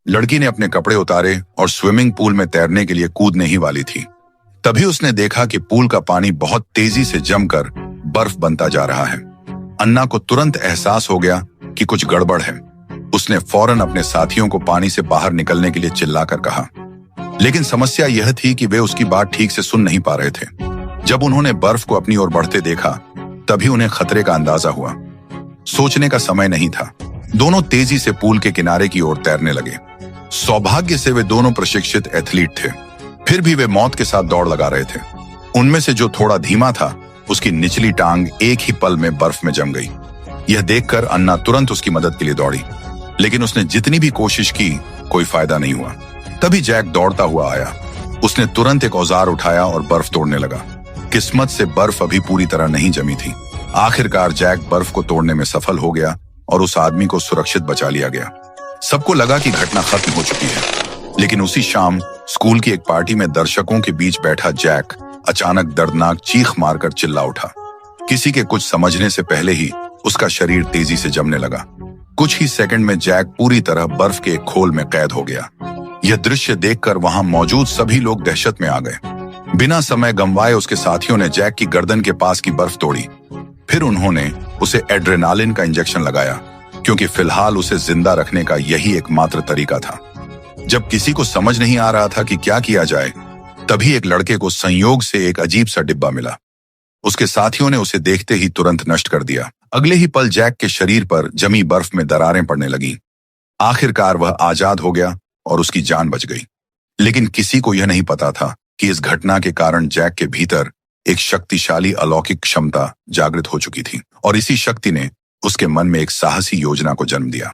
लड़की ने अपने कपड़े उतारे और स्विमिंग पूल में तैरने के लिए कूदने ही वाली थी। तभी उसने देखा कि पूल का पानी बहुत तेजी से जमकर बर्फ बनता जा रहा है। अन्ना को तुरंत एहसास हो गया कि कुछ गड़बड़ है। उसने फौरन अपने साथियों को पानी से बाहर निकलने के लिए चिल्लाकर कहा, लेकिन समस्या यह थी कि वे उसकी बात ठीक से सुन नहीं पा रहे थे। जब उन्होंने बर्फ को अपनी ओर बढ़ते देखा, तभी उन्हें खतरे का अंदाजा हुआ। सोचने का समय नहीं था। दोनों तेजी से पूल के किनारे की ओर तैरने लगे। सौभाग्य से वे दोनों प्रशिक्षित एथलीट थे, फिर भी वे मौत के साथ दौड़ लगा रहे थे। उनमें से जो थोड़ा धीमा था, उसकी निचली टांग एक ही पल में बर्फ में जम गई। यह देखकर अन्ना तुरंत उसकी मदद के लिए दौड़ी, लेकिन उसने जितनी भी कोशिश की, कोई फायदा नहीं हुआ। तभी जैक दौड़ता हुआ आया। उसने तुरंत एक औजार उठाया और बर्फ तोड़ने लगा। किस्मत से बर्फ अभी पूरी तरह नहीं जमी थी। आखिरकार जैक बर्फ को तोड़ने में सफल हो गया और उस आदमी को सुरक्षित बचा लिया गया। सबको लगा कि घटना खत्म हो चुकी है, लेकिन उसी शाम स्कूल की एक पार्टी में दर्शकों के बीच बैठा जैक अचानक दर्दनाक चीख मारकर चिल्ला उठा। किसी के कुछ समझने से पहले ही उसका शरीर तेजी से जमने लगा। कुछ ही सेकंड में जैक पूरी तरह बर्फ के एक खोल में कैद हो गया। यह दृश्य देखकर वहां मौजूद सभी लोग दहशत में आ गए। बिना समय गंवाए उसके साथियों ने जैक की गर्दन के पास की बर्फ तोड़ी। फिर उन्होंने उसे एड्रेनालिन का इंजेक्शन लगाया, क्योंकि फिलहाल उसे जिंदा रखने का यही एकमात्र तरीका था। जब किसी को समझ नहीं आ रहा था कि क्या किया जाए, तभी एक लड़के को संयोग से एक अजीब सा डिब्बा मिला। उसके साथियों ने उसे देखते ही तुरंत नष्ट कर दिया। अगले ही पल जैक के शरीर पर जमी बर्फ में दरारें पड़ने लगीं। आखिरकार वह आजाद हो गया और उसकी जान बच गई। लेकिन किसी को यह नहीं पता था कि इस घटना के कारण जैक के भीतर एक शक्तिशाली अलौकिक क्षमता जागृत हो चुकी थी, और इसी शक्ति ने उसके मन में एक साहसी योजना को जन्म दिया।